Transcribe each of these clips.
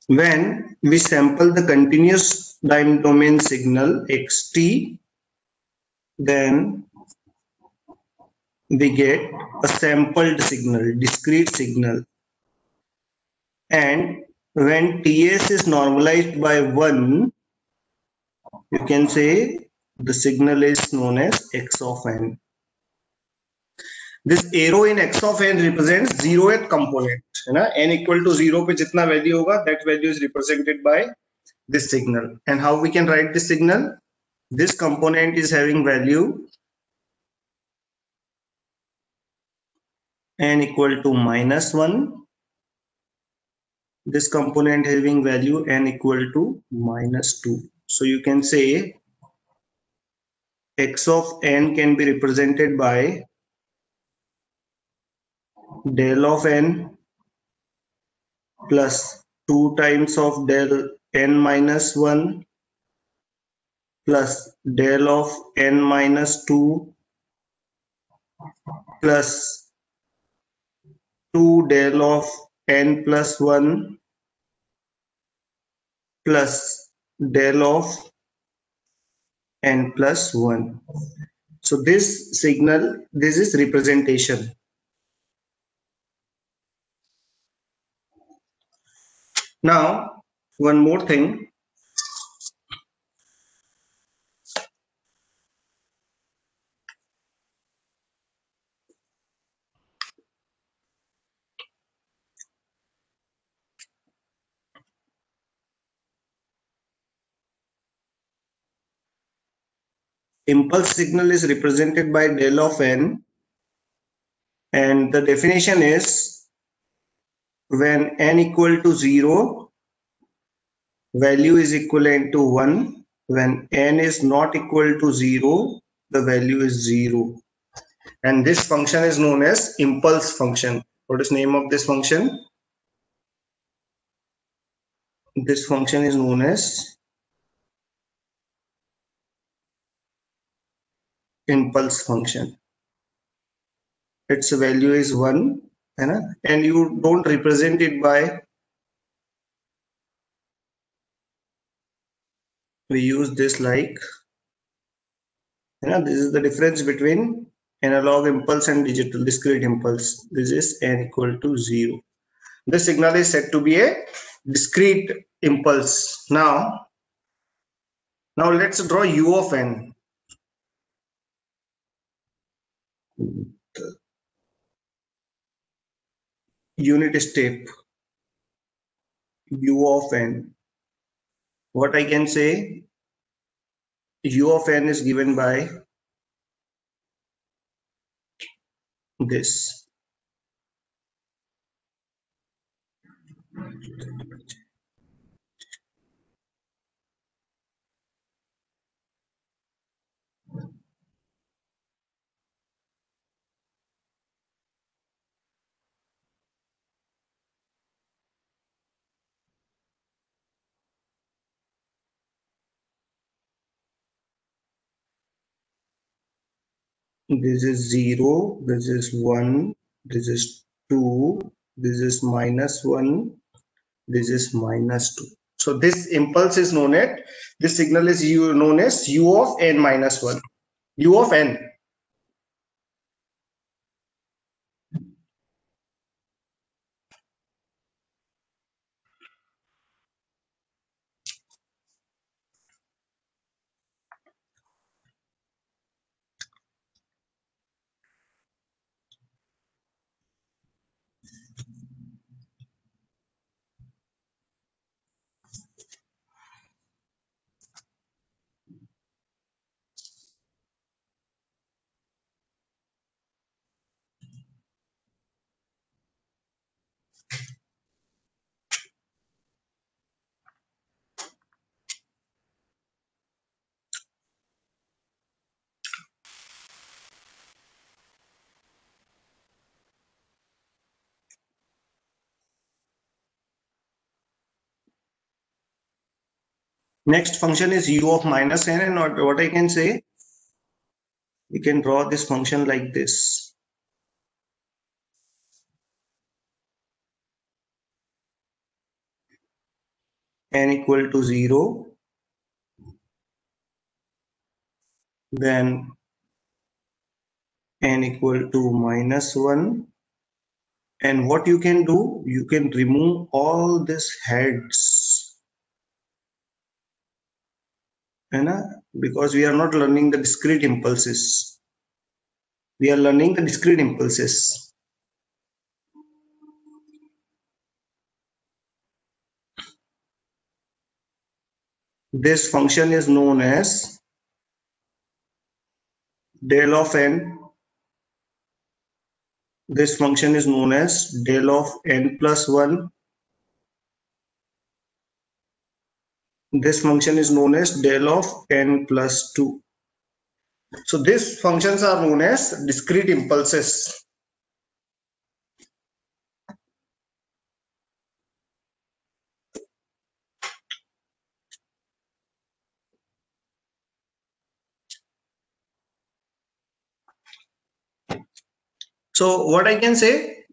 When we sample the continuous time domain signal xt, then we get a sampled signal, discrete signal. And when Ts is normalized by 1, you can say the signal is known as x of n. This arrow in x of n represents zeroth component. N equal to 0 पे जितना value होगा, that value is represented by this signal. And how we can write this signal? This component is having value n equal to -1. This component having value n equal to -2. So you can say x of n can be represented by del of n plus 2 times of del n minus 1 plus del of n minus 2 plus 2 del of n plus 1 plus del of n plus 1. So this signal, this is representation. Now, one more thing. Impulse signal is represented by del of n, and the definition is when n equal to 0, value is equivalent to 1. When n is not equal to 0, the value is 0. And this function is known as impulse function. What is name of this function? This function is known as impulse function. Its value is 1, and you don't represent it by, we use this like, this is the difference between analog impulse and digital discrete impulse. This is n equal to 0. This signal is said to be a discrete impulse. Now let's draw u of n. Unit step u of n. What I can say, u of n is given by this. this is 0, this is 1, this is 2, this is -1, this is -2. So this impulse is known as, this signal is known as u of n minus 1, u of n. Next function is u of minus n, and what I can say, we can draw this function like this. N equal to 0, then n equal to -1, and what you can do, you can remove all these heads, because we are not learning the discrete impulses, we are learning the discrete impulses. This function is known as del of n. This function is known as del of n plus 1. This function is known as del of n plus 2. So these functions are known as discrete impulses. So what I can say,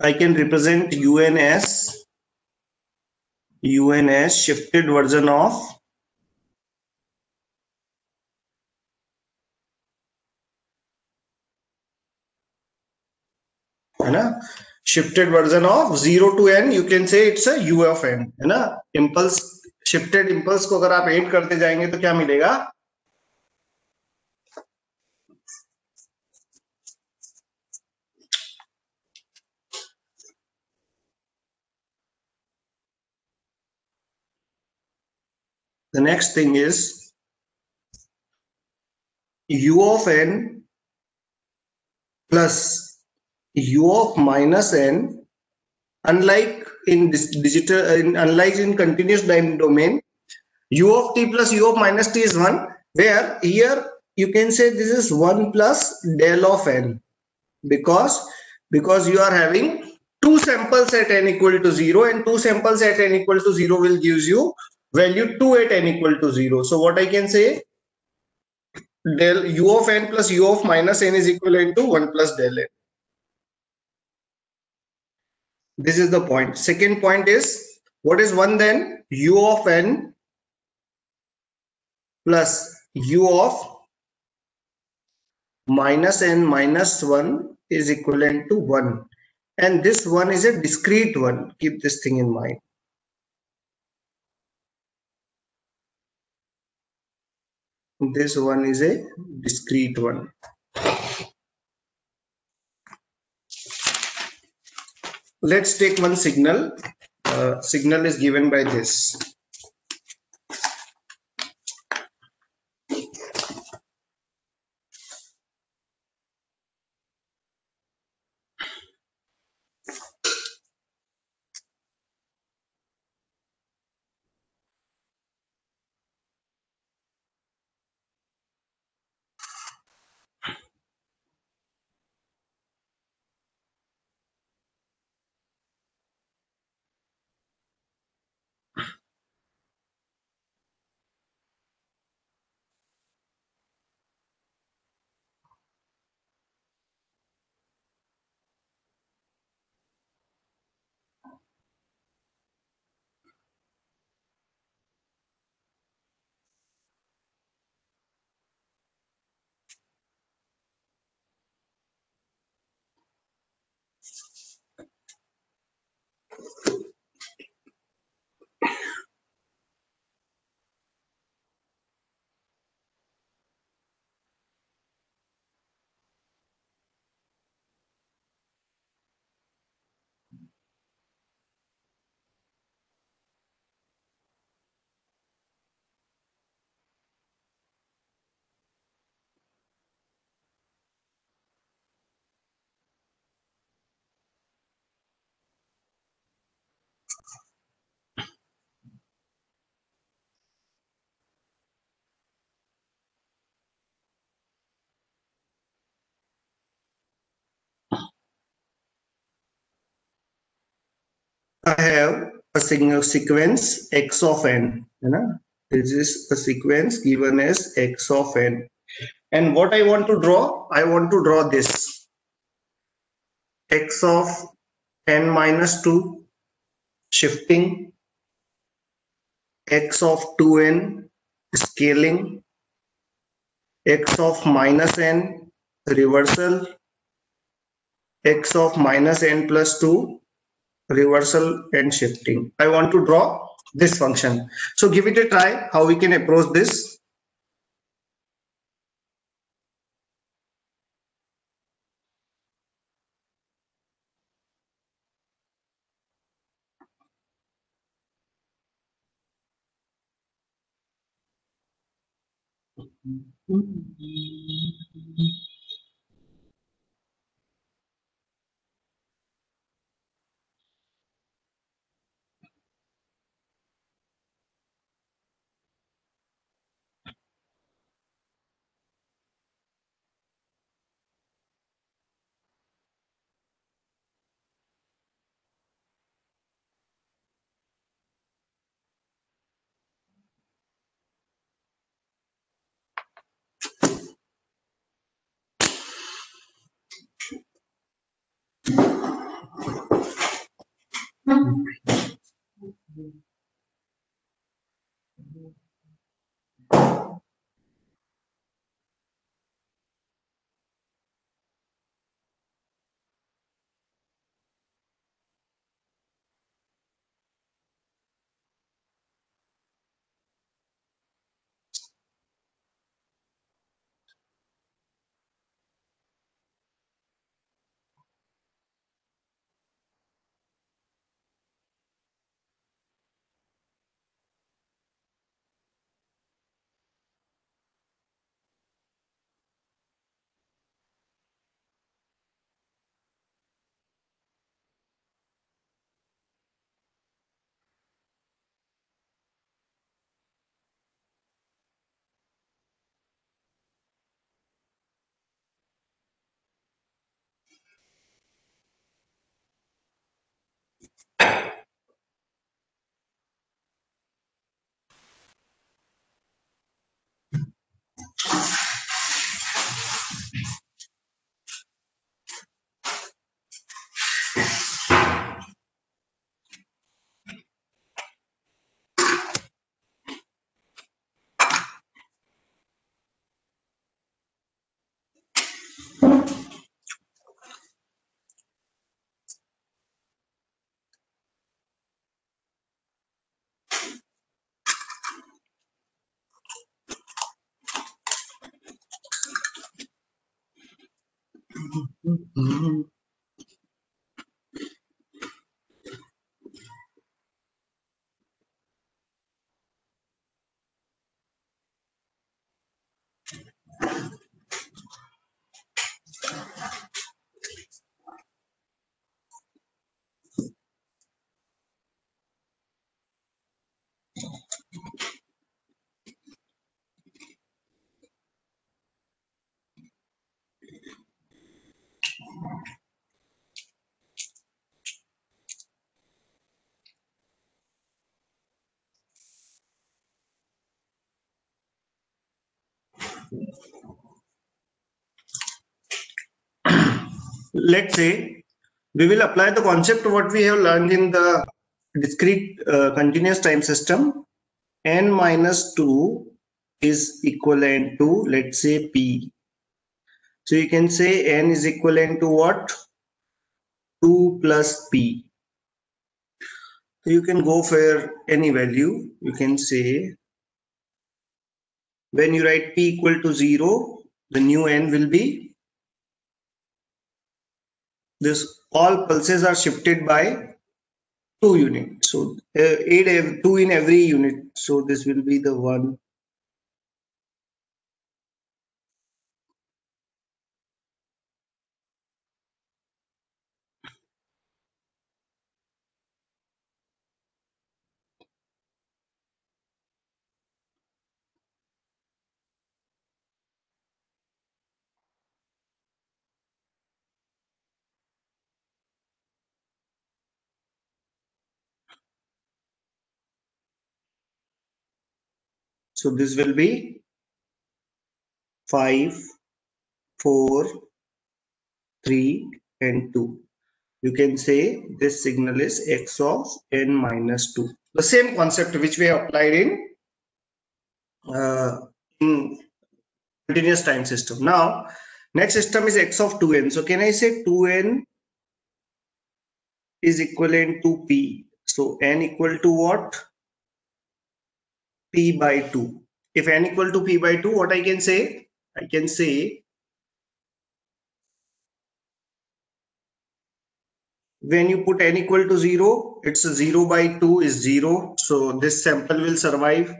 I can represent un as shifted version of shifted version of 0 to n. You can say it's a u of n, है ना. Impulse, shifted impulse को अगर आप add करते जाएंगे तो क्या मिलेगा? The next thing is u of n plus u of minus n. Unlike in this digital, unlike in continuous time domain, u of t plus u of minus t is 1, where here you can say this is 1 plus del of n, because you are having two samples at n equal to 0, and two samples at n equal to 0 will gives you value 2 at n equal to 0. So what I can say, del u of n plus u of minus n is equivalent to 1 plus del n. This is the point. Second point is, what is 1 then? U of n plus u of minus n minus 1 is equivalent to 1. And this one is a discrete one. Keep this thing in mind. This one is a discrete one. Let's take one signal. Signal is given by this. I have a single sequence x of n. This is a sequence given as x of n. And what I want to draw? I want to draw this x of n minus 2 shifting, x of 2n scaling, x of minus n reversal, x of minus n plus 2 reversal and shifting. I want to draw this function. So give it a try how we can approach this. Let's say we will apply the concept what we have learned in the discrete continuous time system. N minus 2 is equivalent to, let's say, P. So you can say N is equivalent to what? 2 plus P. So you can go for any value. You can say when you write P equal to 0, the new N will be this. All pulses are shifted by 2 units. So 2 in every unit. So this will be the 1. So this will be 5, 4, 3 and 2. You can say this signal is x of n minus 2. The same concept which we have applied in continuous time system. Now, next system is x of 2n. So can I say 2n is equivalent to p? So n equal to what? P by 2. If n equal to p by 2, what I can say? I can say when you put n equal to 0, it's 0 by 2 is 0. So this sample will survive.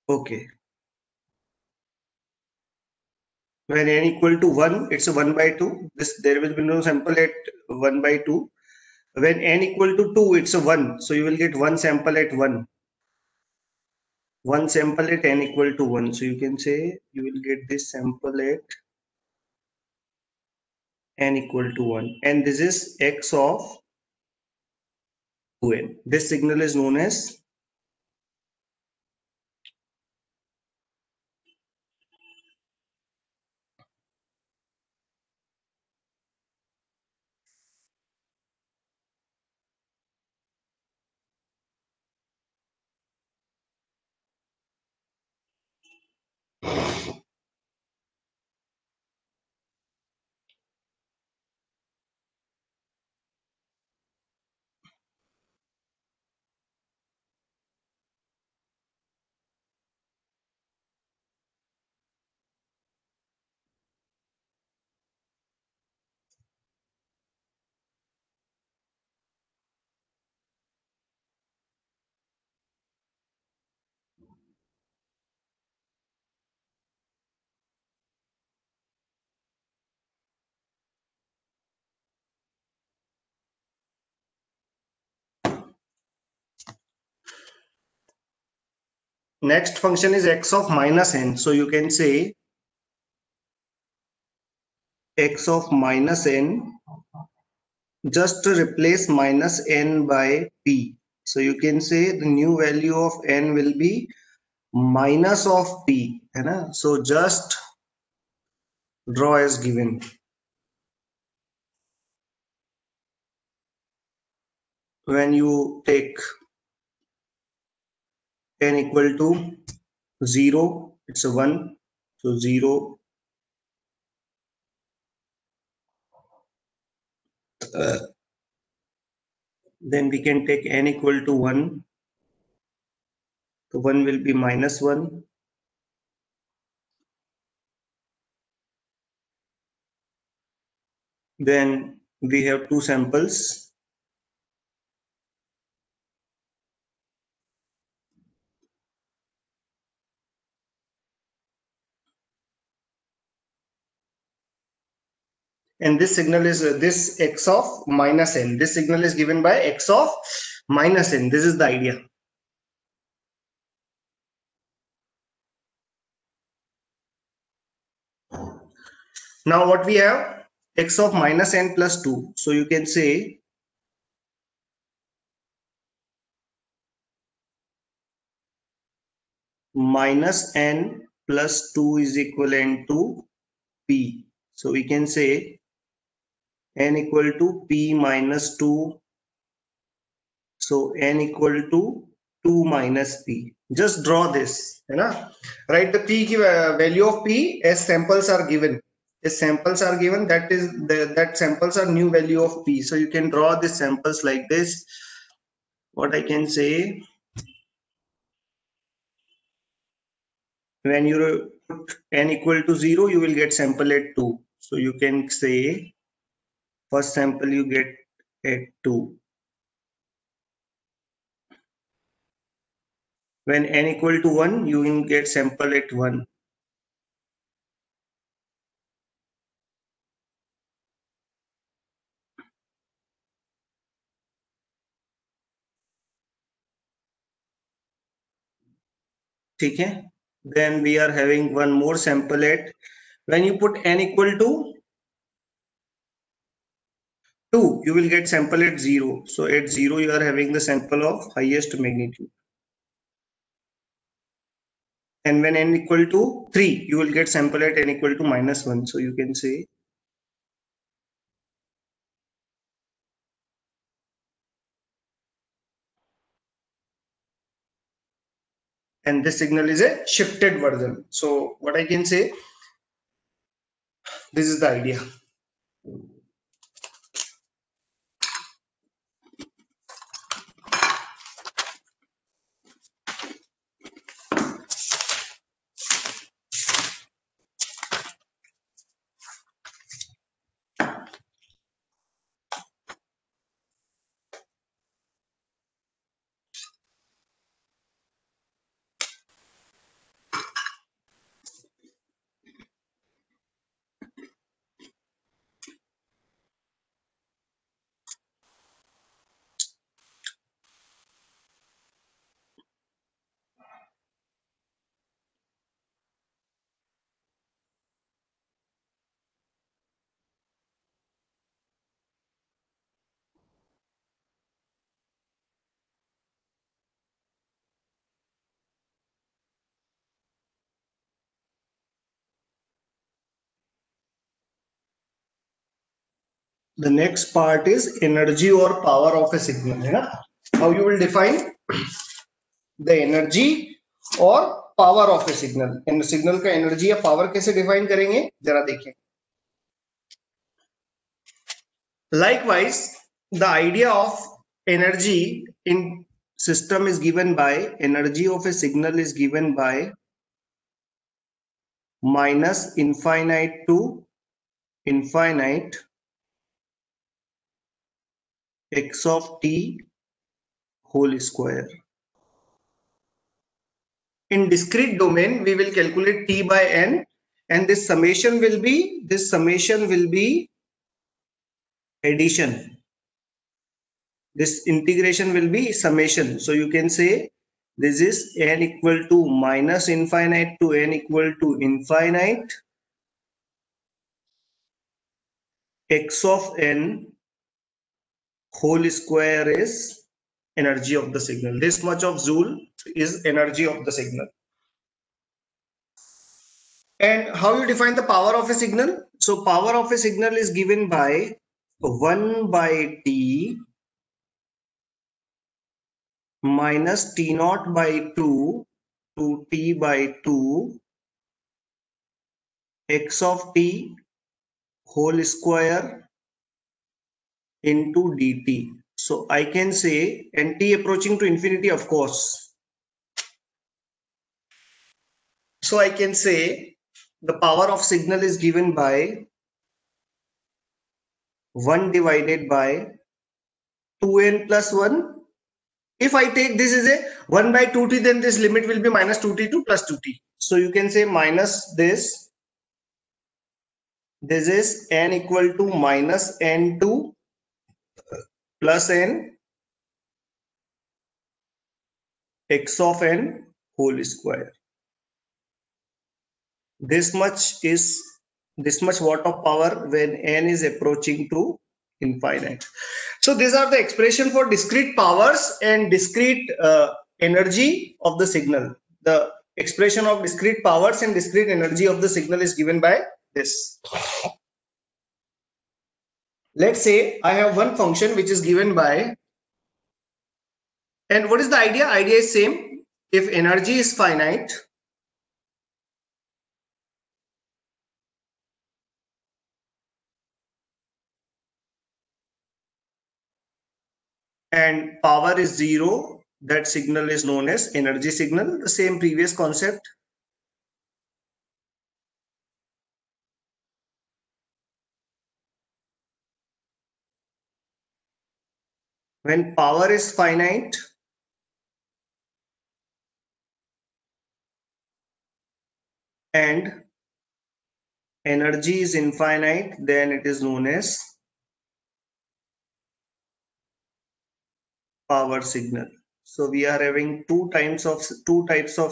Okay. When n equal to 1, it's a 1 by 2. This there will be no sample at 1 by 2. When n equal to 2, it's a 1. So you will get one sample at 1. One sample at n equal to 1. So you can say you will get this sample at n equal to 1. And this is x of 2n. This signal is known as next function is x of minus n. So you can say x of minus n, just to replace minus n by p. So you can say the new value of n will be minus of p. So just draw as given. When you take n equal to 0, it's a 1. So 0. Then we can take n equal to 1. So 1 will be minus 1. Then we have two samples. And this signal is this x of minus n. This signal is given by x of minus n. This is the idea. Now what we have? X of minus n plus 2. So you can say minus n plus 2 is equivalent to p. So we can say n equal to p minus 2. So n equal to 2 minus p. Just draw this. Write the p value of p as samples are given. As samples are given, that is that samples are new value of p. So you can draw the samples like this. What I can say, when you put n equal to 0, you will get sample at 2. So you can say first sample you get at 2. When n equal to 1, you will get sample at 1. Okay? Then we are having one more sample at, when you put n equal to 2, you will get sample at 0. So at 0, you are having the sample of highest magnitude. And when n equal to 3, you will get sample at n equal to -1. So you can say, and this signal is a shifted version. So what I can say, this is the idea. The next part is energy or power of a signal. How you will define the energy or power of a signal. And signal का energy या power कैसे define करेंगे जरा देखें. Likewise, the idea of energy in system is given by, energy of a signal is given by minus infinite to infinite x of t whole square. In discrete domain, we will calculate t by n, and this summation will be addition. This integration will be summation. So you can say this is n equal to minus infinite to n equal to infinite x of n whole square is energy of the signal. This much of joule is energy of the signal. And how you define the power of a signal? So power of a signal is given by 1 by t minus t naught by 2 to t by 2 x of t whole square into dt. So I can say, and t approaching to infinity, of course. So I can say the power of signal is given by 1 divided by 2n plus 1. If I take this is a 1 by 2t, then this limit will be minus 2t to plus 2t. So you can say minus this. This is n equal to minus n2 plus n x of n whole square. This much watt of power when n is approaching to infinite. So these are the expression for discrete powers and discrete energy of the signal. The expression of discrete powers and discrete energy of the signal is given by this. Let's say I have one function which is given by, and what is the idea? Idea is same. If energy is finite, and power is 0, that signal is known as energy signal. The same previous concept. When power is finite and energy is infinite, then it is known as power signal. So we are having two types of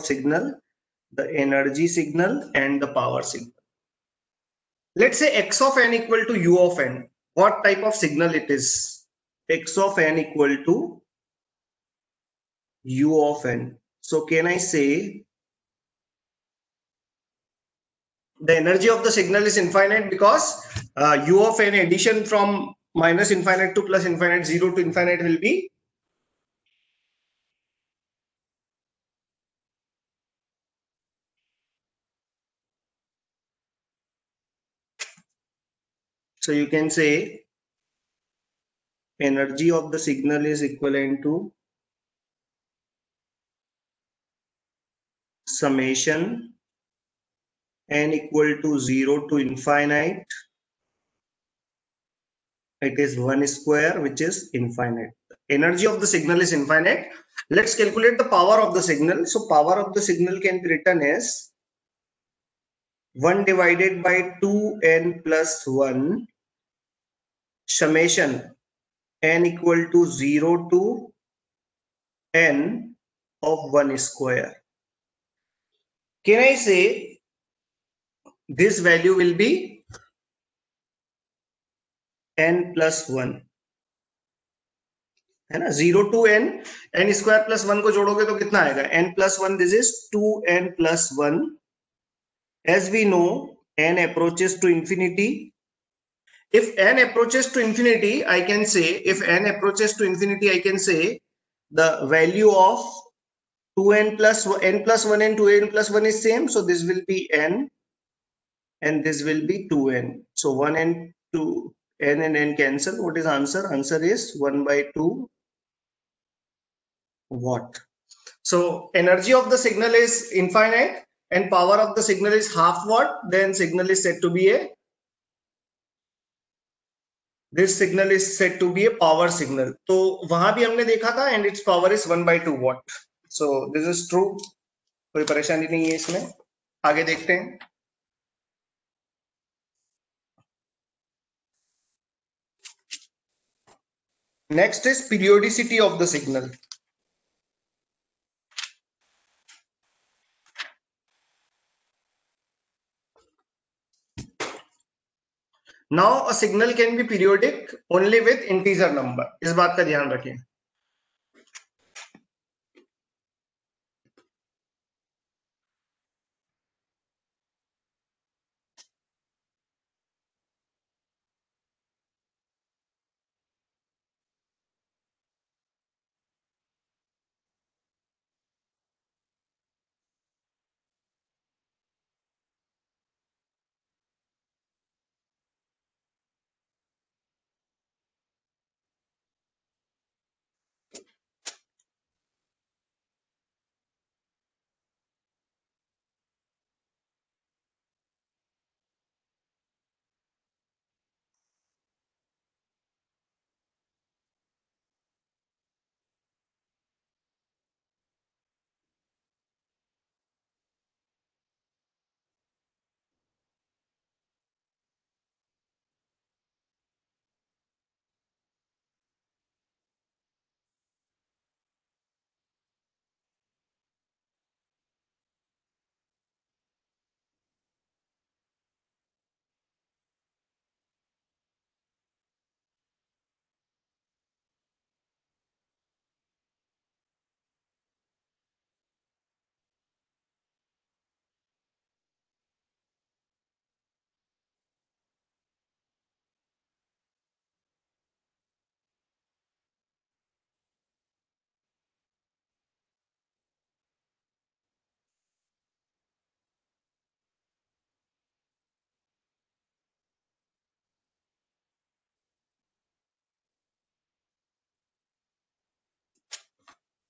signal, the energy signal and the power signal. Let's say x of n equal to u of n. what type of signal it is? X of n equal to u of n. So can I say the energy of the signal is infinite because u of n addition from minus infinite to plus infinite, 0 to infinite will be so you can say energy of the signal is equivalent to summation n equal to 0 to infinite. It is 1 square, which is infinite. Energy of the signal is infinite. Let's calculate the power of the signal. So power of the signal can be written as 1 divided by 2n plus 1 summation n equal to 0 to n of 1 square. Can I say this value will be n plus 1, है ना? 0 to n, n square plus 1 को जोड़ोगे तो कितना आएगा? n plus 1, this is 2n plus 1. As we know, n approaches to infinity. If n approaches to infinity, I can say, if n approaches to infinity, I can say the value of 2n plus n plus 1 and 2n plus 1 is same. So this will be n and this will be 2n. So 1 and 2, n and n cancel. What is answer? Answer is 1 by 2 watt. So energy of the signal is infinite and power of the signal is half watt. Then signal is said to be a, this signal is said to be a power signal. तो वहां भी हमने देखा था and its power is 1 by 2 watt. So this is true. कोई परेशानी नहीं है इसमें. आगे देखते हैं. Next is periodicity of the signal. Now a signal can be periodic only with integer number. इस बात का ध्यान रखें.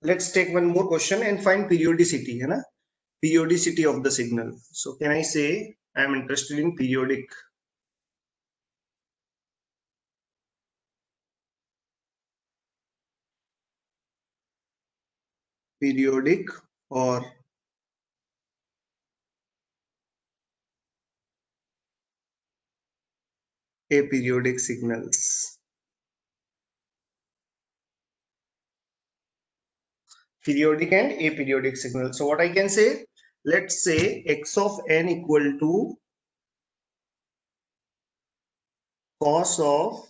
Let's take one more question and find periodicity, है ना? Periodicity of the signal. So can I say I am interested in periodic? Periodic or aperiodic signals. Periodic and aperiodic signal. So what I can say, let's say x of n equal to cos of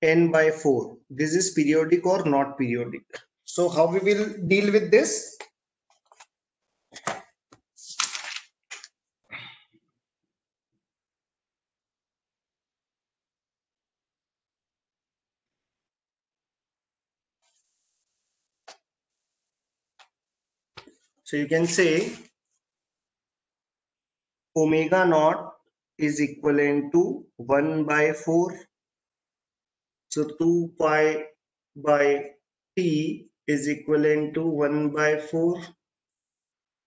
n by 4. This is periodic or not periodic. So how we will deal with this? So you can say omega naught is equivalent to 1 by 4. So 2 pi by t is equivalent to 1 by 4.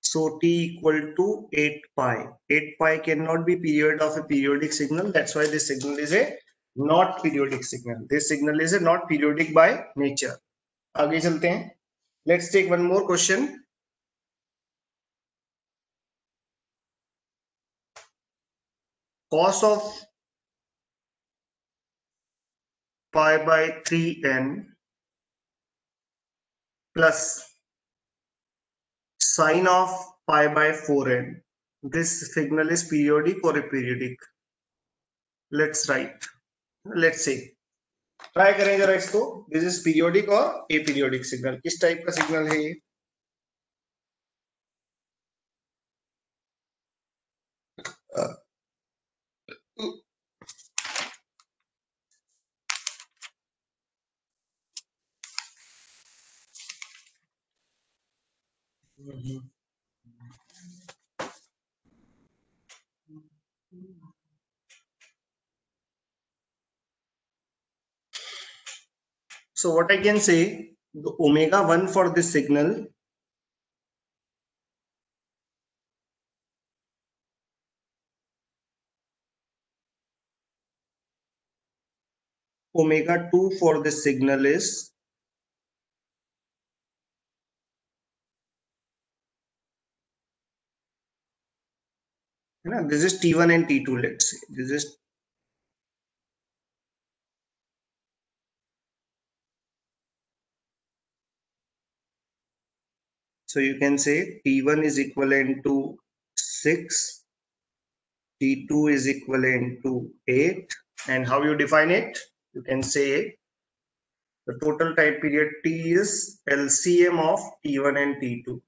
So t equal to 8 pi. 8 pi cannot be period of a periodic signal. That's why this signal is a not periodic signal. This signal is a not periodic by nature. आगे चलते हैं. Let's take one more question. Cos of pi by 3n plus sine of pi by 4n. This signal is periodic or aperiodic? Let's write. Let's see. Try करें जरा इसको. This is periodic और aperiodic signal. किस type का signal है ये? So what I can say, the omega 1 for this signal, omega 2 for this signal is this is T1 and T2. Let's say this is so you can say T1 is equivalent to 6, T2 is equivalent to 8, and how you define it? You can say the total time period T is LCM of T1 and T2.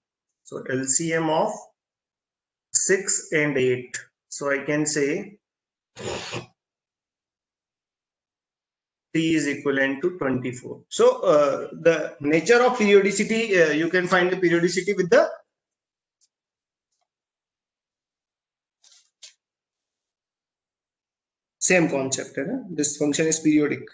So LCM of 6 and 8. So I can say T is equivalent to 24. So the nature of periodicity, you can find the periodicity with the same concept. This function is periodic.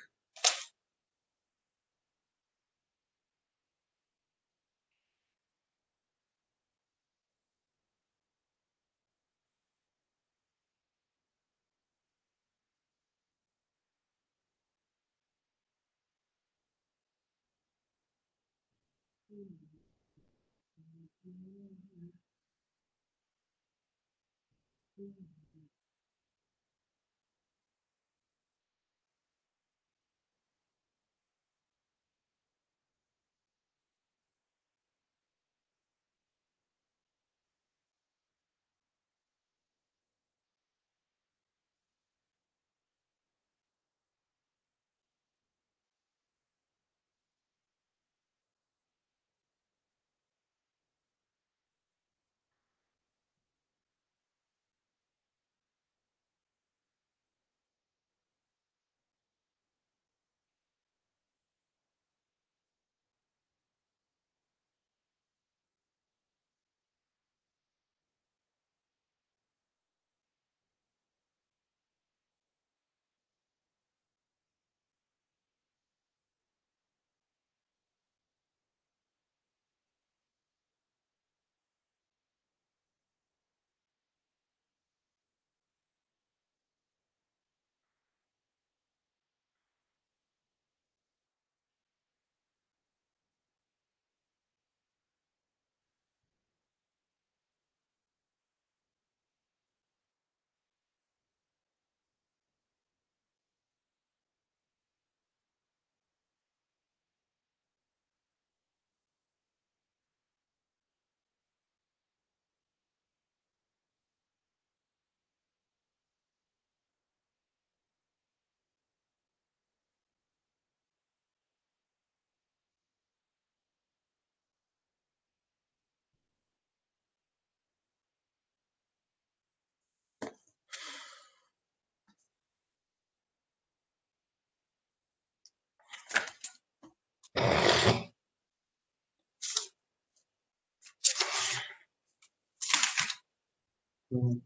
Okay.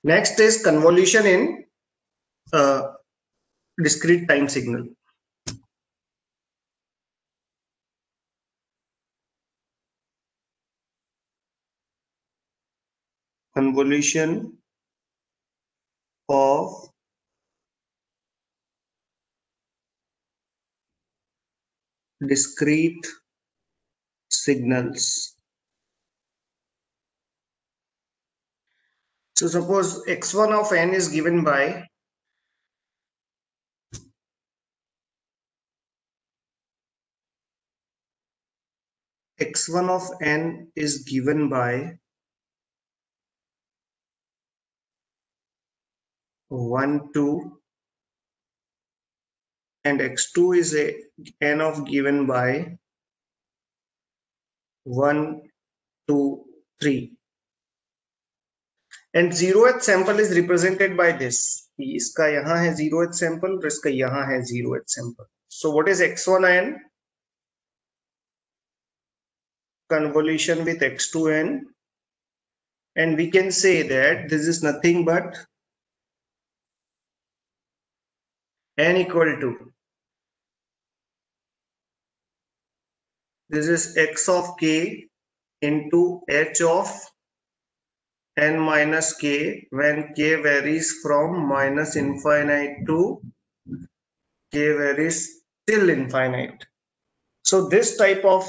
Next is convolution in discrete time signal. Convolution of discrete signals. So suppose x1 of n is given by x1 of n is given by 1, 2, and x2 is a n of given by 1, 2, 3. And zeroth sample is represented by this. इसका यहाँ है zeroth sample और इसका यहाँ है zeroth sample. So what is x1n? Convolution with x2n, and we can say that this is nothing but n equal to, this is x of k into h of n minus k when k varies from minus infinite to k varies till infinite. So this type of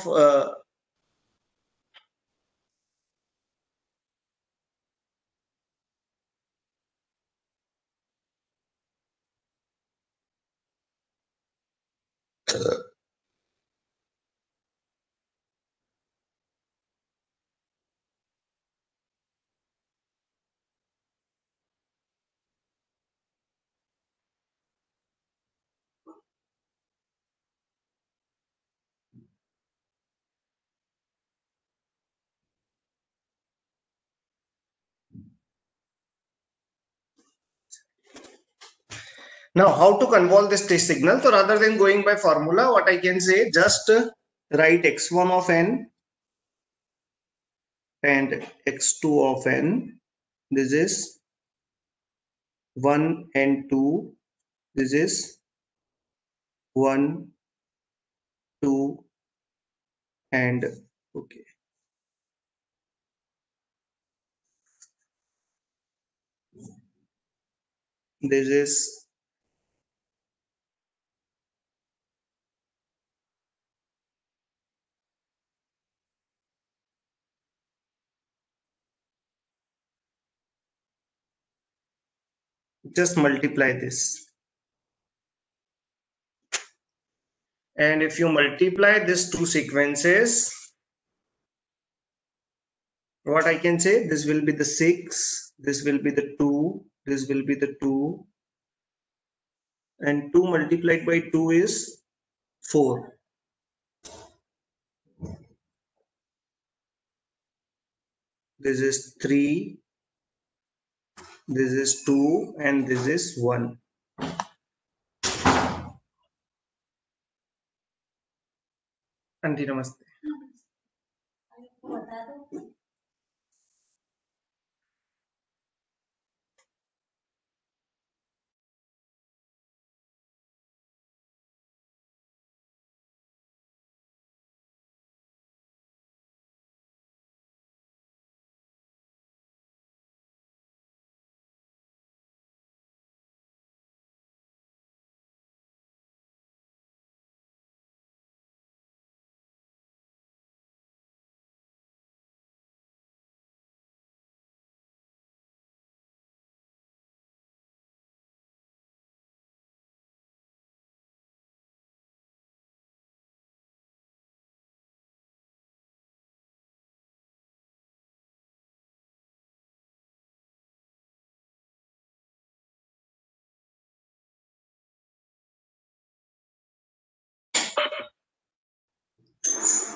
now how to convolve this test signal? So rather than going by formula, what I can say, just write x1 of n and x2 of n. This is 1 and 2. This is 1, 2, and okay. This is just multiply this. And if you multiply these two sequences, what I can say, this will be the 6, this will be the 2, this will be the 2, and 2 multiplied by 2 is 4. This is 3, this is 2, and this is 1. Auntie, namaste.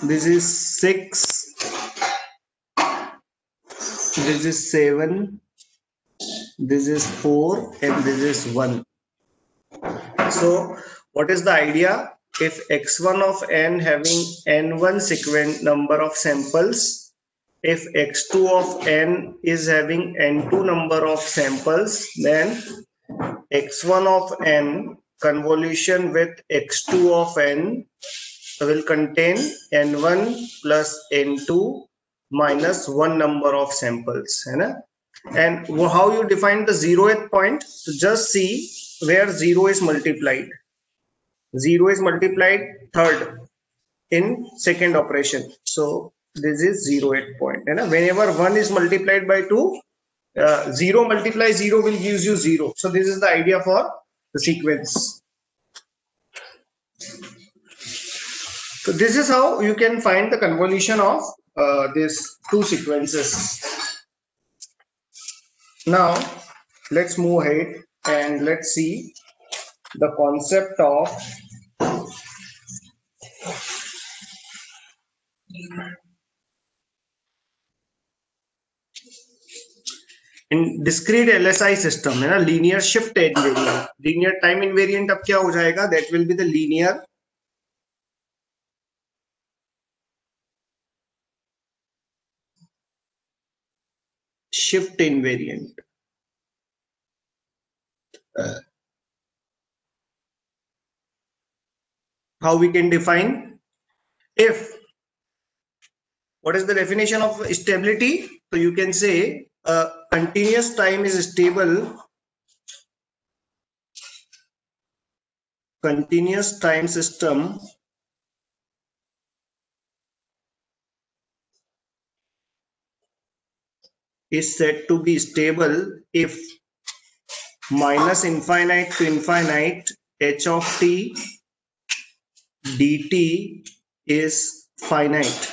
This is 6, this is 7, this is 4, and this is 1. So what is the idea? If x1 of n having n1 sequent number of samples, if x2 of n is having n2 number of samples, then x1 of n convolution with x2 of n will contain n1 plus n2 minus 1 number of samples. And how you define the 0th point? So just see where 0 is multiplied. 0 is multiplied third in second operation. So this is 0th point. Whenever 1 is multiplied by 2, 0 multiply 0 will give you 0. So this is the idea for the sequence. So this is how you can find the convolution of these two sequences. Now let's move ahead and let's see the concept of in discrete LSI system, linear shift invariant. Linear time invariant अब क्या हो जाएगा? That will be the linear shift invariant. How we can define? If what is the definition of stability? So you can say continuous time is stable. Continuous time system is said to be stable if minus infinite to infinite h of t dt is finite.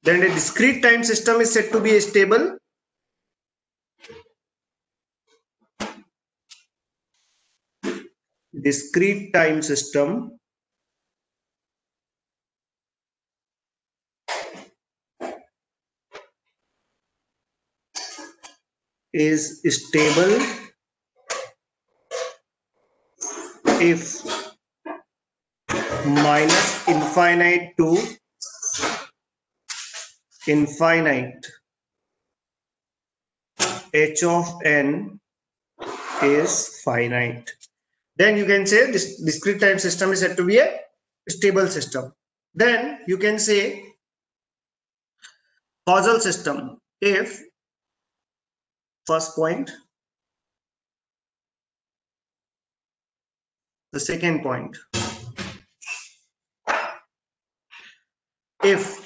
Then a discrete time system is said to be stable discrete time system is stable if minus infinite to infinite h of n is finite. Then you can say this discrete time system is said to be a stable system. Then you can say causal system if first point, the second point, if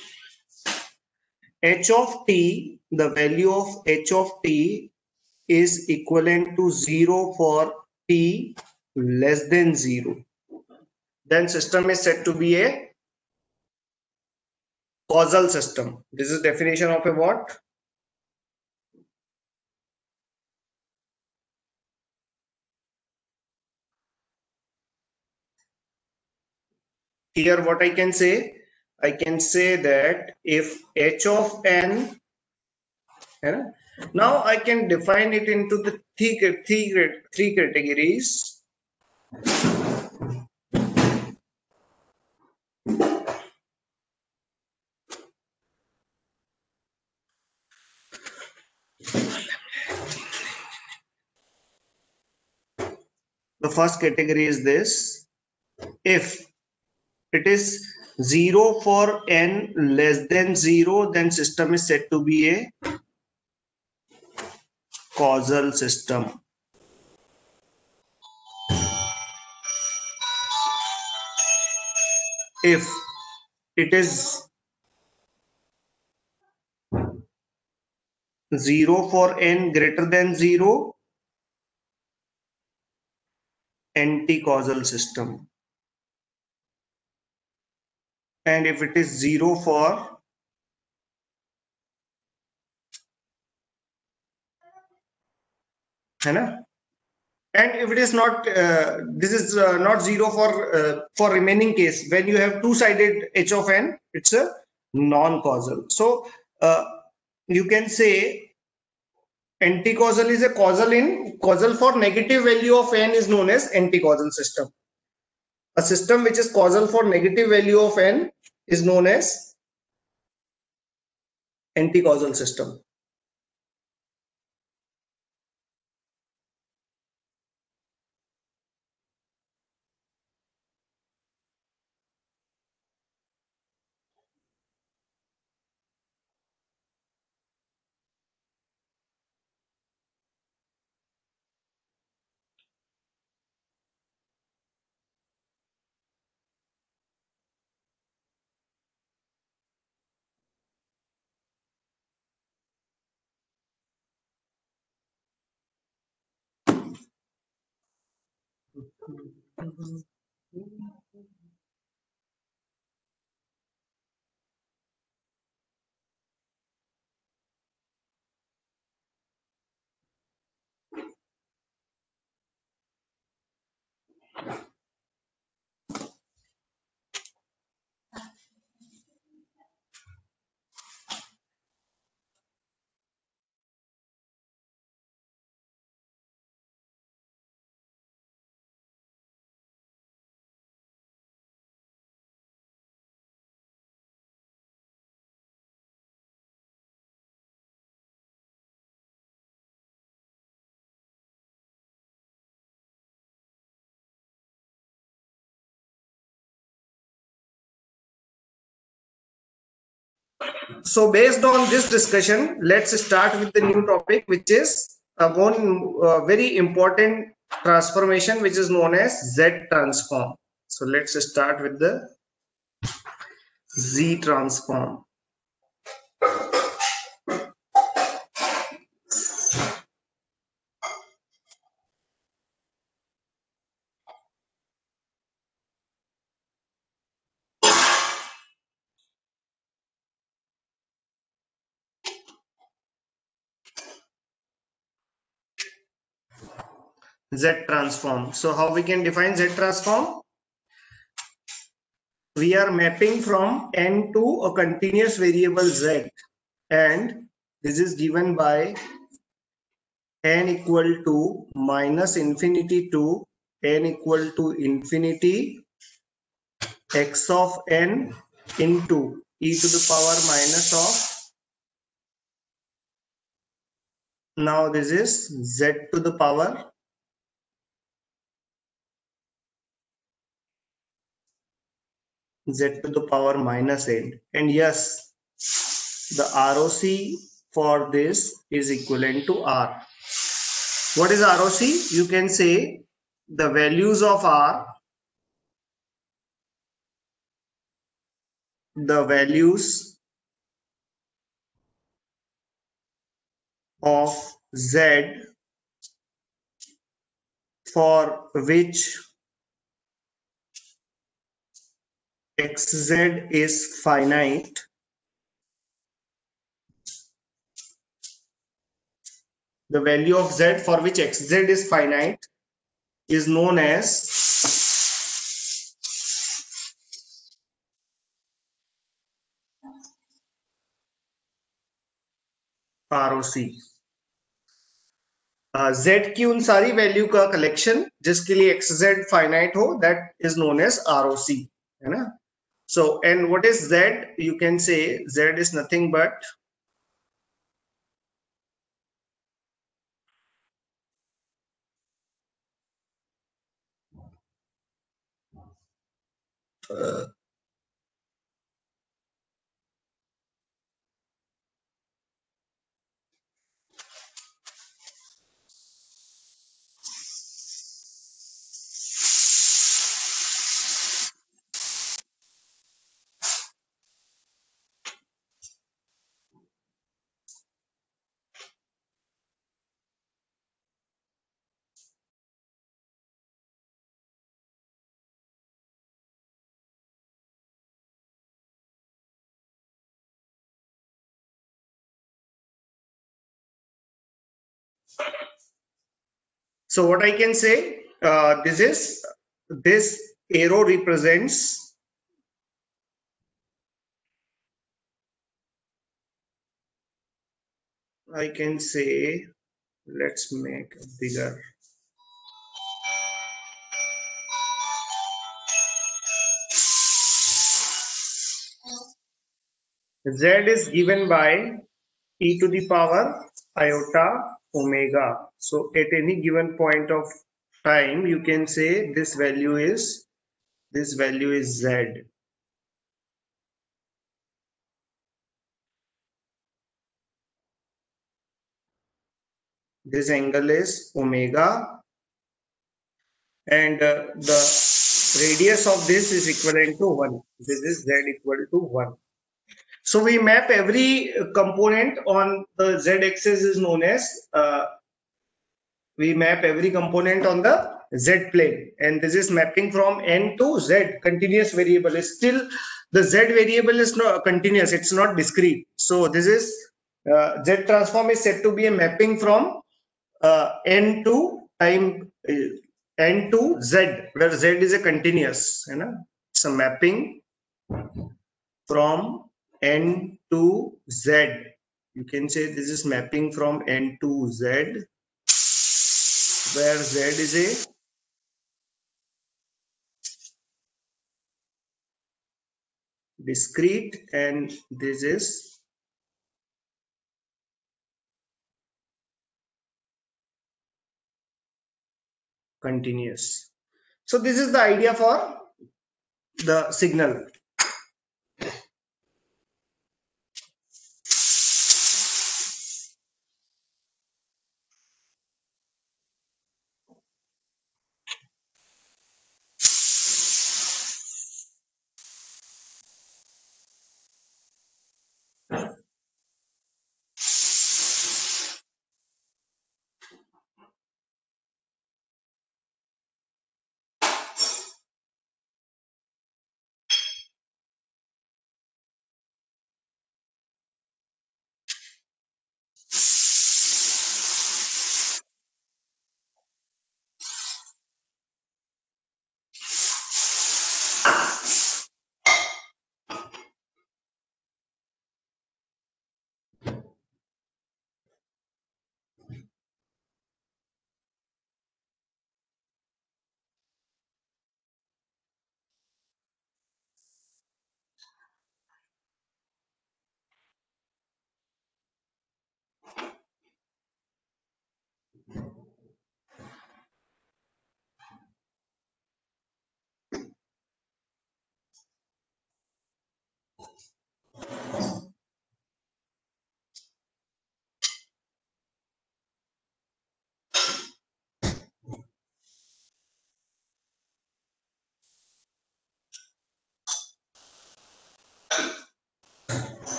h of t, the value of h of t is equivalent to 0 for t less than 0, then system is said to be a causal system. This is definition of a what? Here what I can say that if h of n, now I can define it into the three categories. The first category is this: if it is 0 for n less than 0, then system is said to be a causal system. If it is 0 for n greater than 0, anti-causal system. And if it is 0 for and if it is not this is not 0 for remaining case, when you have two-sided h of n, it's a non-causal. So you can say Anti-causal is a causal for negative value of n is known as anti-causal system. A system which is causal for negative value of n is known as anti-causal system. So based on this discussion, let's start with the new topic, which is one very important transformation, which is known as Z transform. So let's start with the Z transform. Z transform. So how we can define Z transform? We are mapping from n to a continuous variable Z, and this is given by n equal to minus infinity to n equal to infinity x of n into e to the power minus of, now this is z to the power minus n. And yes, the ROC for this is equivalent to R. What is ROC? You can say the values of R, the values of Z for which xz is finite, the value of z for which xz is finite is known as ROC. z की उन सारी value का collection जिसके लिए xz finite हो, that is known as ROC, है ना. So and what is z? You can say z is nothing but so what I can say, this arrow represents I can say Let's make a bigger. Z is given by e to the power iota omega. So at any given point of time, you can say this value is Z. This angle is omega, and the radius of this is equivalent to 1. This is Z equal to 1. So we map every component on the Z axis is known as we map every component on the Z plane, and this is mapping from N to Z. Continuous variable is still the Z variable is not continuous, it's not discrete. So this is Z transform is said to be a mapping from N to time N to Z, where Z is a continuous, you know, it's a mapping from N to Z. You can say this is mapping from N to Z, where Z is a discrete and this is continuous. So this is the idea for the signal.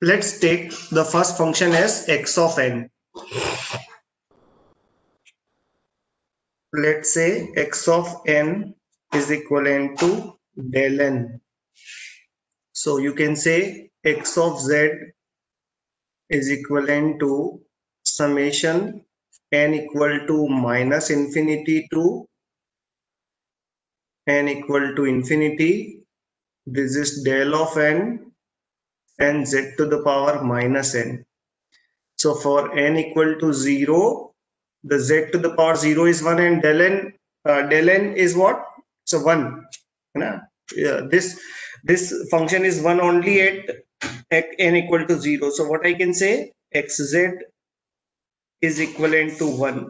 Let's take the first function as x of n. Let's say x of n is equivalent to del n. So you can say x of z is equivalent to summation n equal to minus infinity to n equal to infinity. This is del of n and z to the power minus n. So for n equal to 0, the z to the power 0 is 1 and del n is what? So 1. Yeah, this function is 1 only at n equal to 0. So what I can say, xz is equivalent to 1.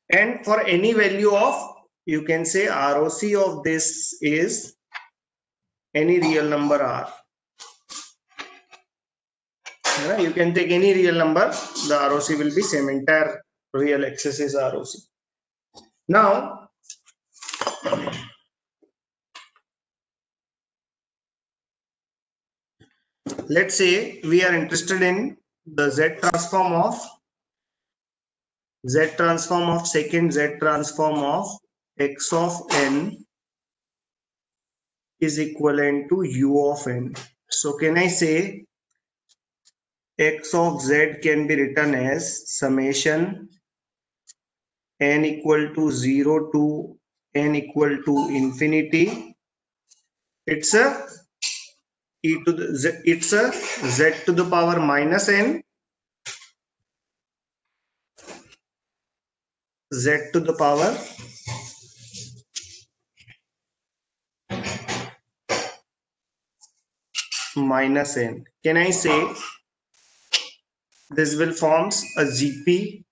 And for any value of, you can say ROC of this is any real number r. You can take any real number, the ROC will be same. Entire real axis is ROC. Now let's say we are interested in the second Z transform of x of n is equivalent to u of n. So can I say x of z can be written as summation n equal to 0 to n equal to infinity. It's a it's a z to the power minus n, z to the power minus n. Can I say this will forms a GP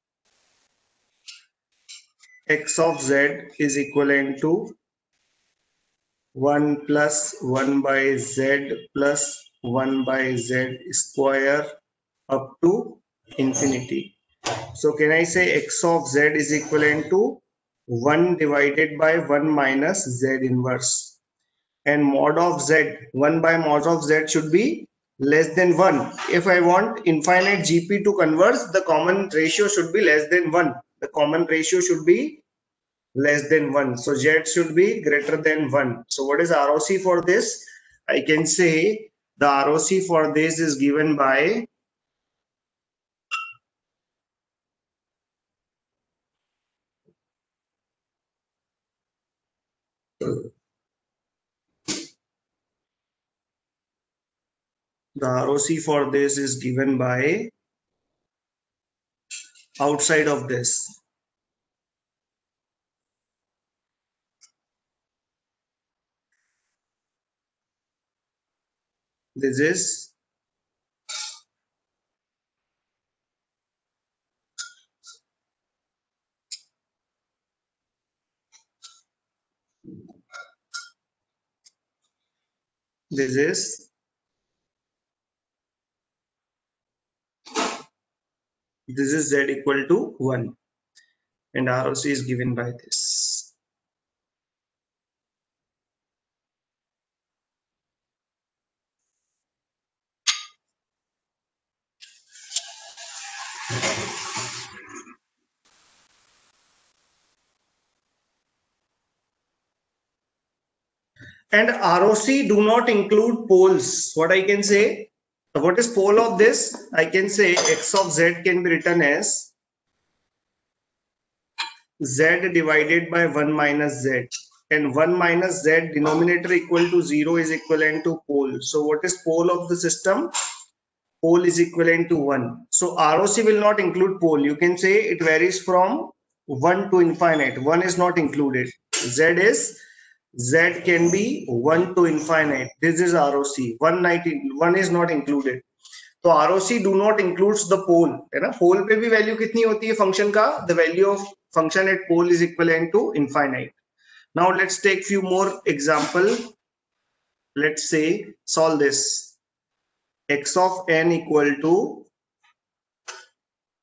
x of z is equivalent to 1 plus 1 by z plus 1 by z square up to infinity. So can I say x of z is equivalent to 1 divided by 1 minus z inverse, and mod of z, 1 by mod of z should be less than 1. If I want infinite GP to converge, the common ratio should be less than 1. The common ratio should be less than 1. So z should be greater than 1. So what is ROC for this? I can say the ROC for this is given by outside of this. This is this is z equal to 1, and ROC is given by this. And ROC do not include poles. What I can say, what is pole of this? I can say x of z can be written as z divided by 1 minus z, and 1 minus z denominator equal to 0 is equivalent to pole. So what is pole of the system? Pole is equivalent to 1. So ROC will not include pole. You can say it varies from 1 to infinite. 1 is not included. Z can be 1 to infinite. This is ROC. 1 is not included. तो ROC do not includes the pole, है ना? Pole पे भी value कितनी होती है function का? The value of function at pole is equivalent to infinite. Now let's take few more example. Let's say solve this. X of n equal to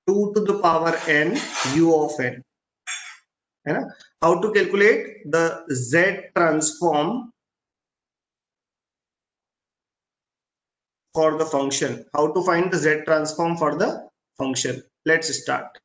2 to the power n u of n, है ना? How to calculate the z transform for the function? How to find the z transform for the function? Let's start.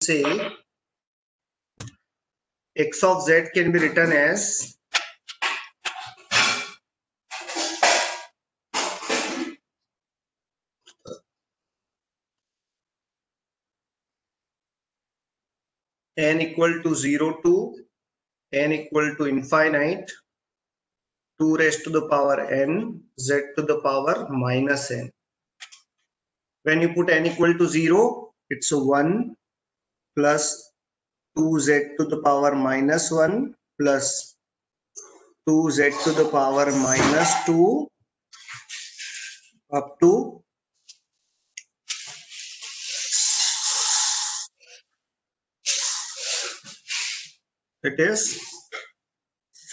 say x of z can be written as n equal to 0 to n equal to infinite 2 raised to the power n z to the power minus n. When you put n equal to 0, it's a 1 plus 2z to the power minus 1 plus 2z to the power minus 2 up to it is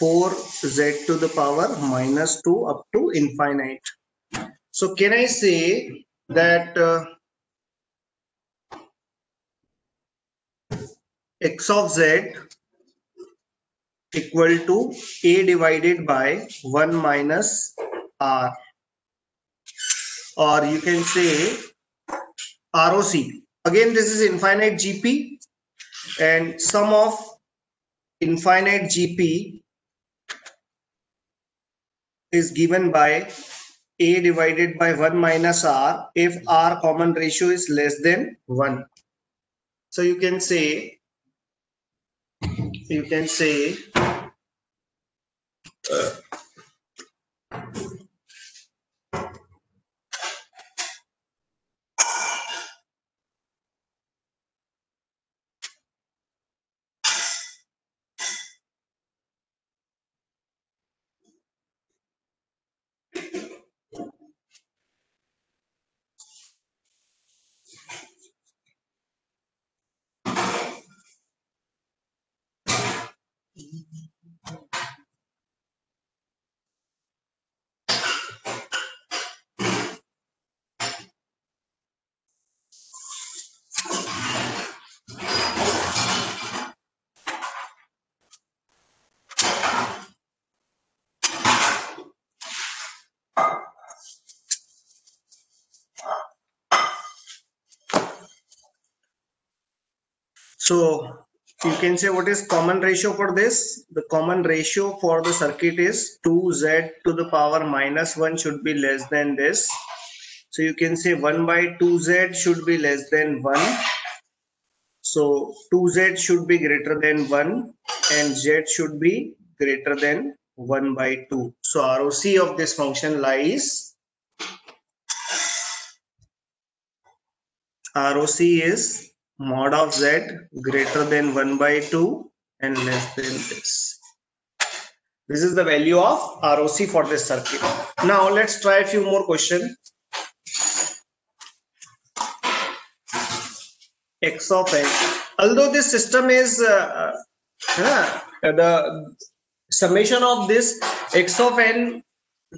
4z to the power minus 2 up to infinite. So can I say that x of z equal to a divided by 1 minus r, or you can say ROC. Again, this is infinite GP, and sum of infinite GP is given by a divided by 1 minus r if r common ratio is less than 1. So you can say what is common ratio for this? The common ratio for the circuit is 2z to the power minus 1 should be less than this. So you can say 1 by 2z should be less than 1. So 2z should be greater than 1 and z should be greater than 1 by 2. So ROC of this function lies, ROC is mod of z greater than 1 by 2 and less than this. This is the value of ROC for this circuit. Now let's try a few more questions. X of n. Although this system is the summation of this x of n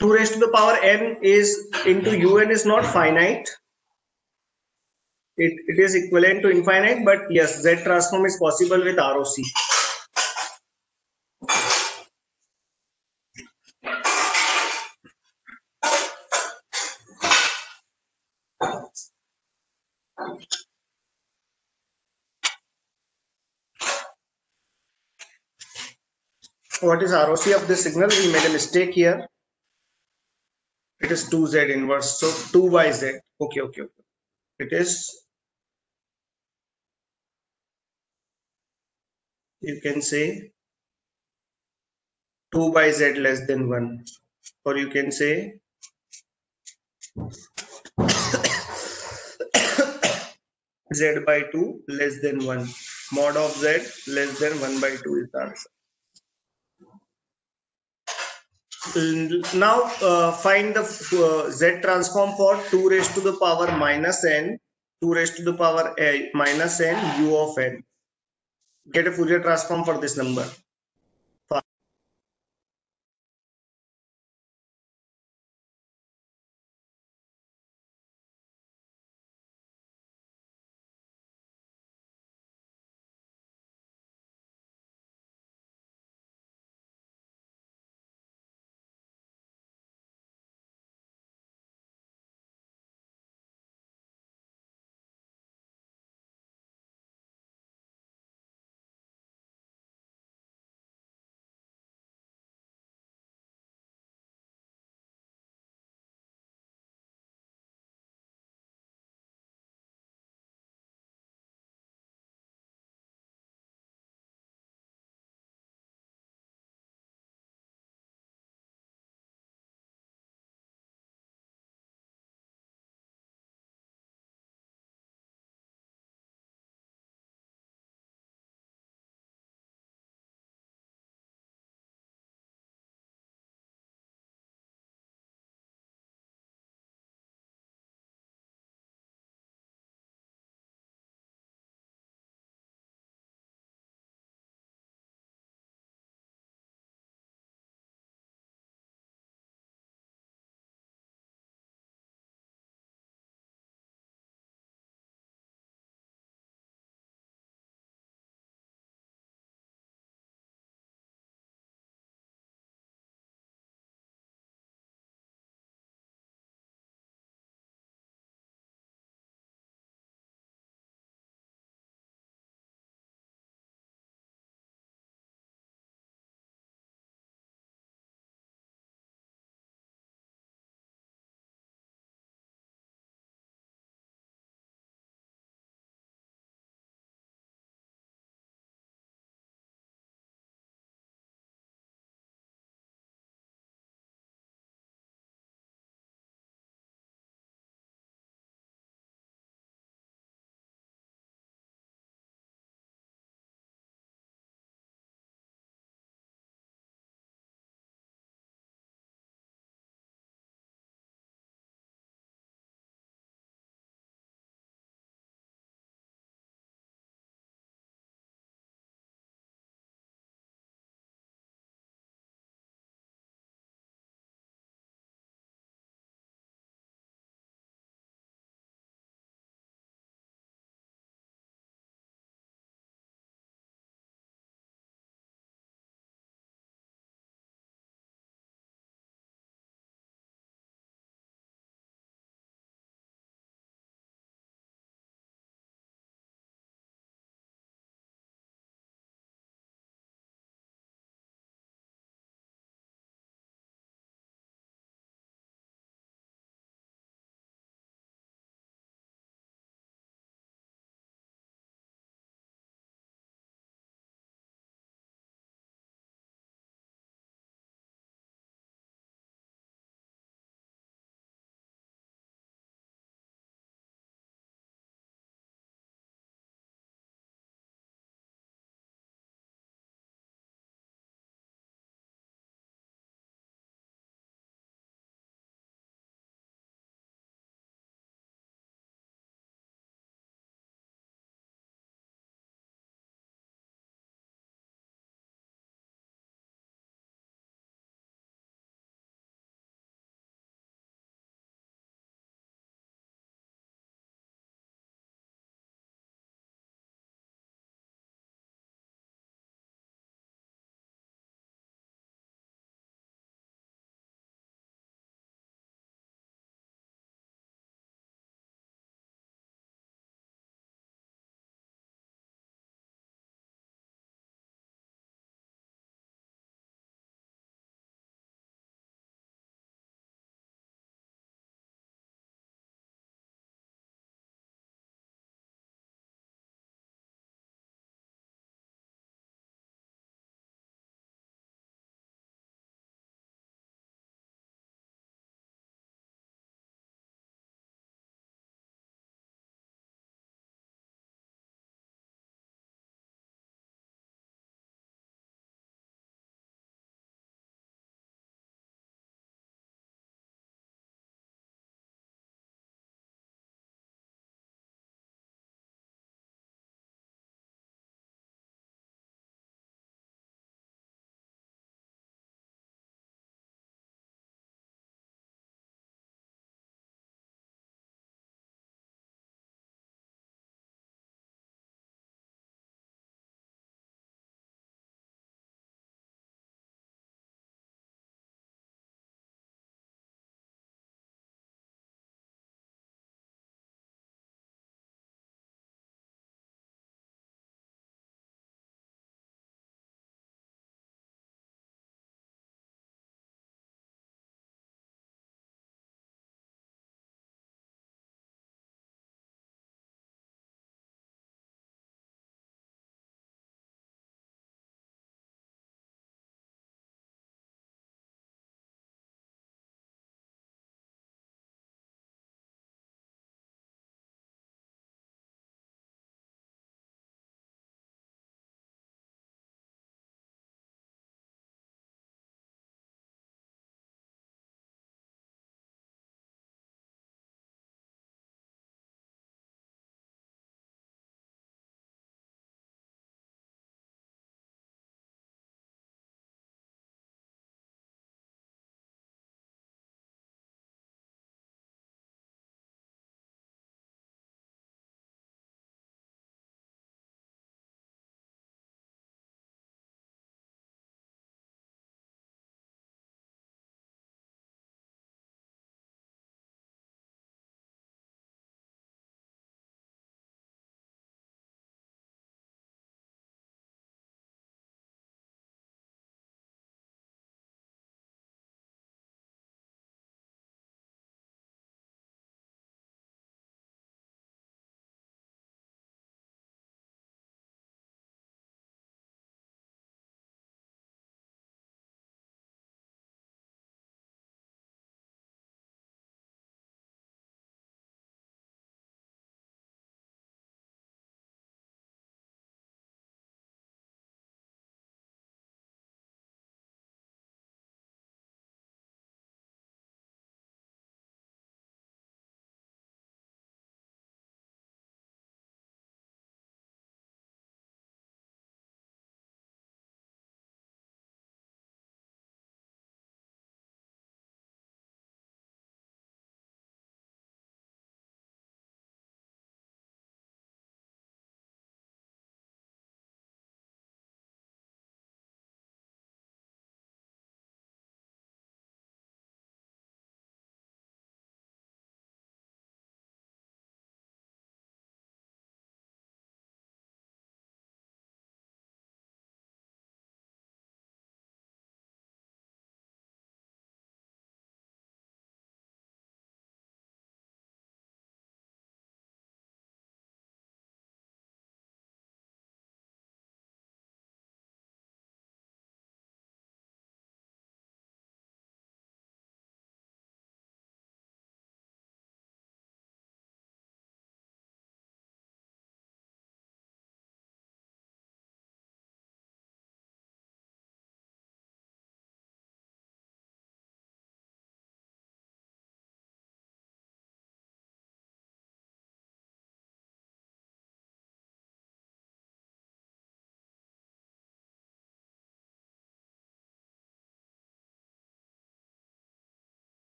2 raised to the power n is into un is not finite. It is equivalent to infinite, but yes, Z transform is possible with ROC. What is ROC of this signal? We made a mistake here. It is 2Z inverse, so 2 by Z. Okay. It is, you can say 2 by Z less than 1, or you can say Z by 2 less than 1. Mod of Z less than 1 by 2 is the answer. Now find the Z transform for 2 raised to the power minus n, 2 raised to the power minus n u of n. Get a Fourier transform for this number.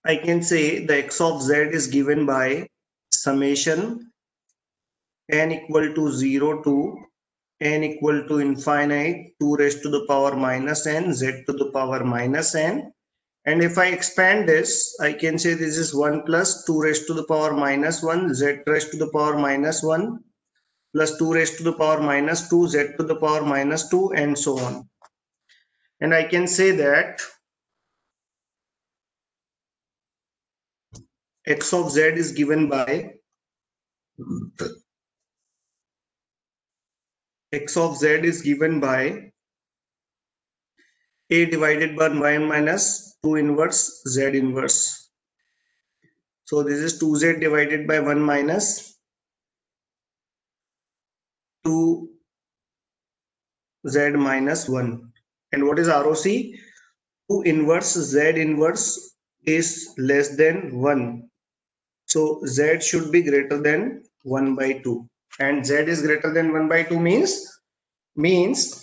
I can say the x of z is given by summation n equal to 0 to n equal to infinite 2 raised to the power minus n z to the power minus n. And if I expand this, I can say this is 1 plus 2 raised to the power minus 1 z raised to the power minus 1 plus 2 raised to the power minus 2 z to the power minus 2 and so on. And I can say that x of z is given by a divided by 1 minus 2 inverse z inverse. So this is 2z divided by 1 minus 2z minus 1. And what is ROC? 2 inverse z inverse is less than 1. So z should be greater than 1 by 2. And z is greater than 1 by 2 means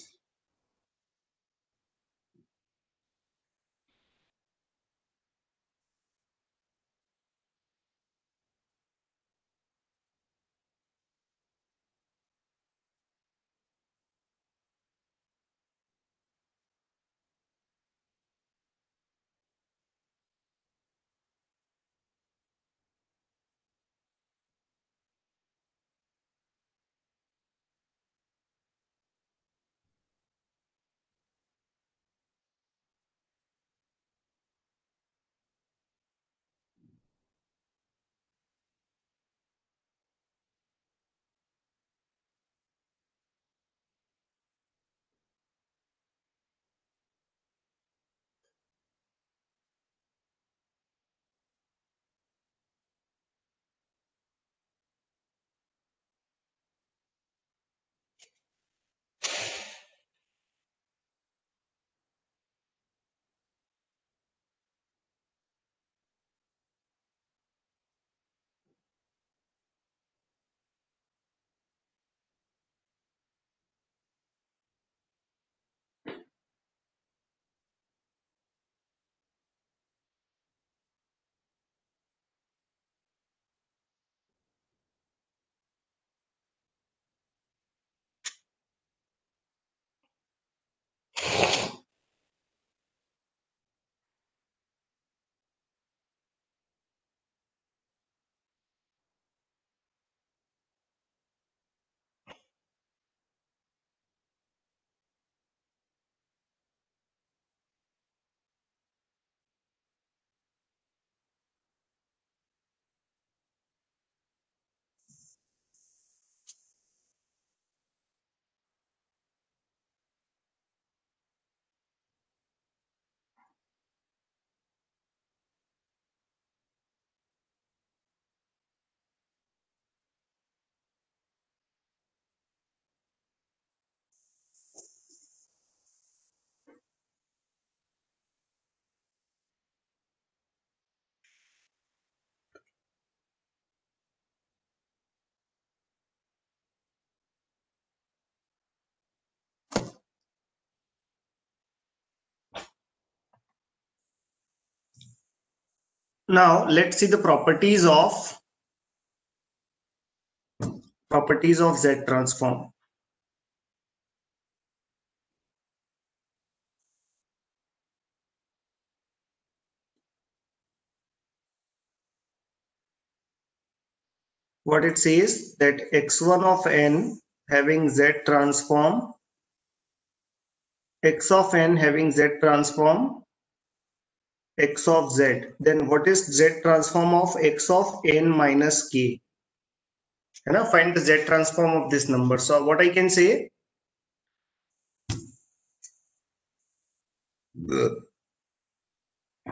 now let's see the properties of Z transform. What it says that x1 of n having Z transform, x of n having Z transform, x of z. Then what is Z transform of x of n minus k? And now find the Z transform of this number. So what I can say,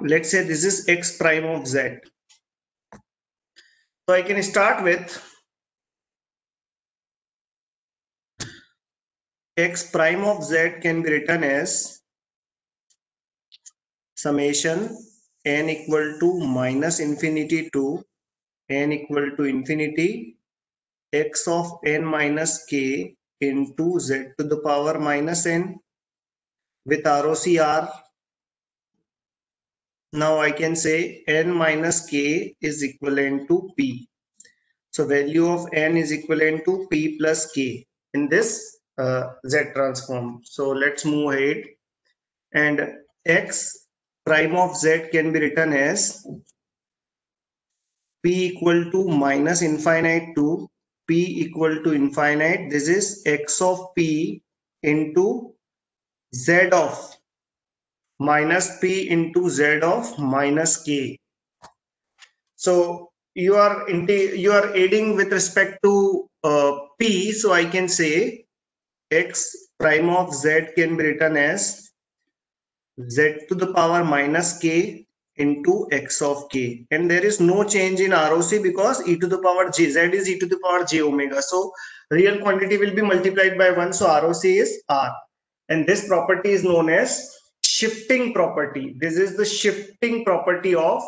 let's say this is x prime of z. So I can start with x prime of z can be written as summation n equal to minus infinity to n equal to infinity x of n minus k into z to the power minus n with ROCR now I can say n minus k is equivalent to p. So value of n is equivalent to p plus k in this Z transform. So let's move ahead, and x prime of Z can be written as p equal to minus infinite to p equal to infinite. This is x of p into Z of minus p into Z of minus k. So you are adding with respect to p. So I can say x prime of Z can be written as Z to the power minus k into x of k, and there is no change in ROC because e to the power j, Z is e to the power j omega. So real quantity will be multiplied by 1. So ROC is R, and this property is known as shifting property. This is the shifting property of.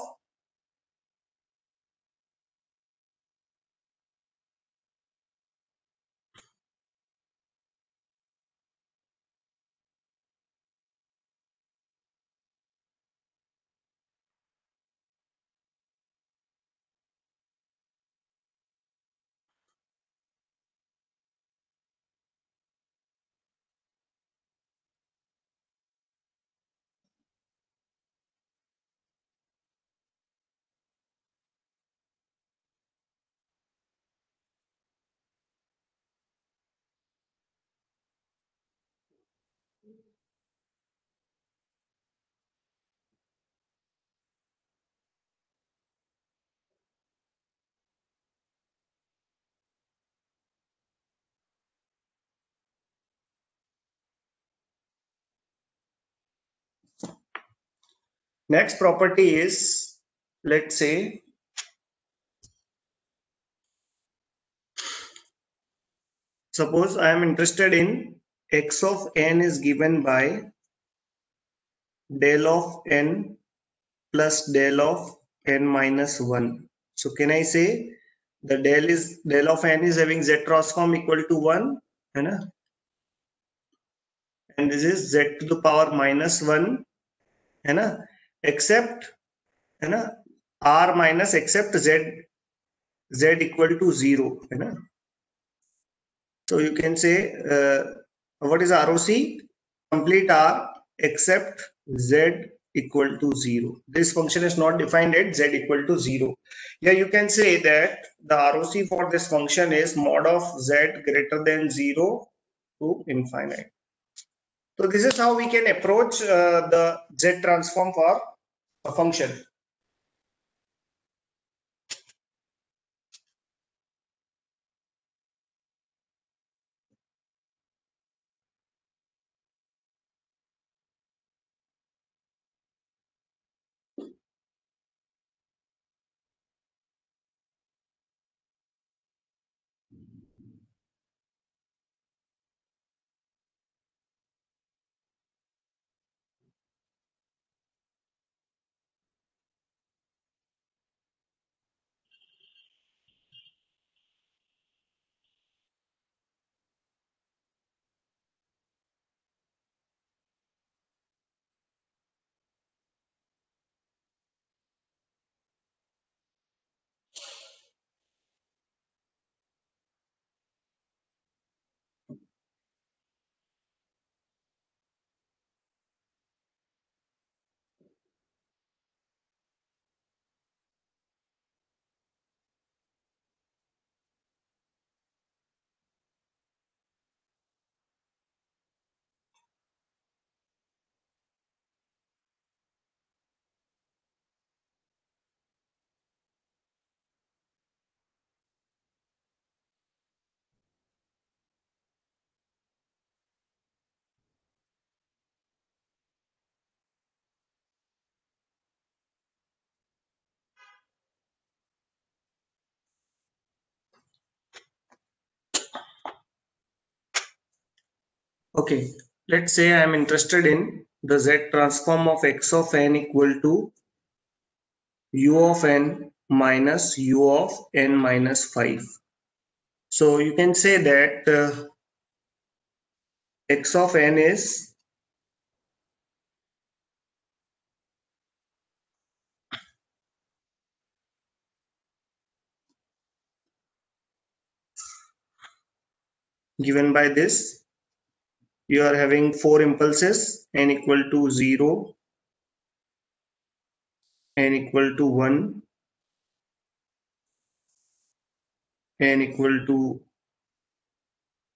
Next property is, let's say, suppose I am interested in x of n is given by del of n plus del of n minus 1. So can I say the del of n is having Z transform equal to 1, and this is Z to the power minus 1, except r minus except z equal to 0. So you can say what is ROC? Complete R except Z equal to 0. This function is not defined at Z equal to 0. Yeah, you can say that the ROC for this function is mod of Z greater than 0 to infinite. So this is how we can approach the Z transform for a function. Okay, let's say I am interested in the Z transform of x of n equal to u of n minus u of n minus 5. So you can say that x of n is given by this. You are having 4 impulses, n equal to 0, n equal to 1, n equal to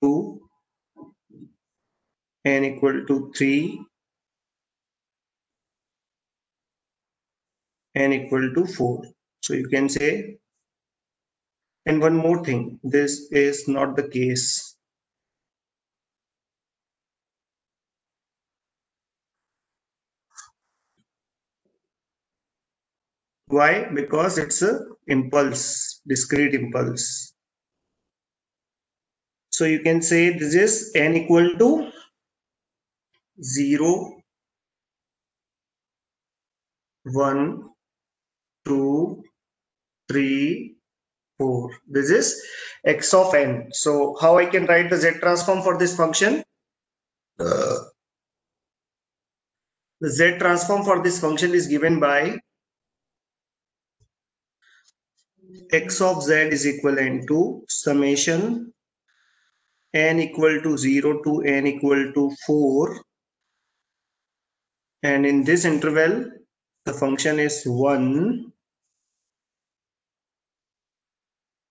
2, n equal to 3, n equal to 4. So you can say, and one more thing, this is not the case. Why? Because it's a impulse, discrete impulse. So you can say this is n equal to 0, 1, 2, 3, 4. This is x of n. So how I can write the Z transform for this function? The Z transform for this function is given by x of z is equivalent to summation n equal to 0 to n equal to 4, and in this interval the function is 1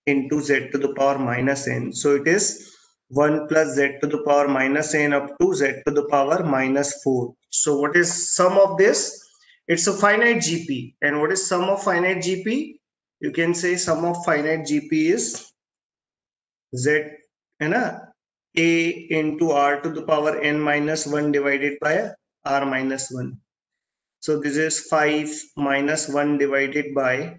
into z to the power minus n. So it is 1 plus z to the power minus n up to z to the power minus 4. So what is sum of this? It's a finite GP. And what is sum of finite GP? You can say sum of finite GP is z and a into r to the power n minus 1 divided by r minus 1. So this is 5 minus 1 divided by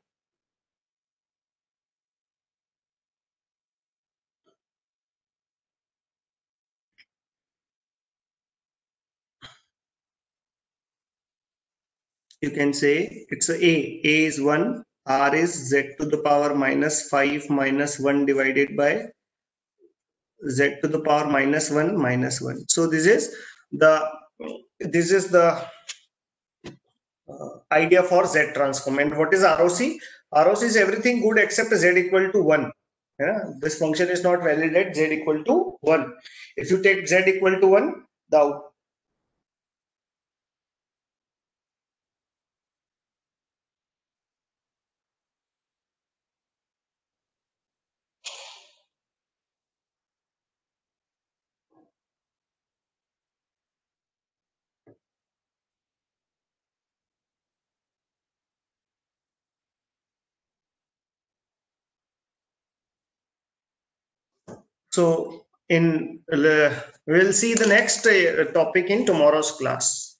you can say it's a is 1, r is z to the power minus 5 minus 1 divided by z to the power minus 1 minus 1. So the this is the idea for z transform. And what is ROC? ROC is everything good except z equal to 1. Yeah, this function is not valid at z equal to 1. If you take z equal to 1, the so in we'll see the next topic in tomorrow's class.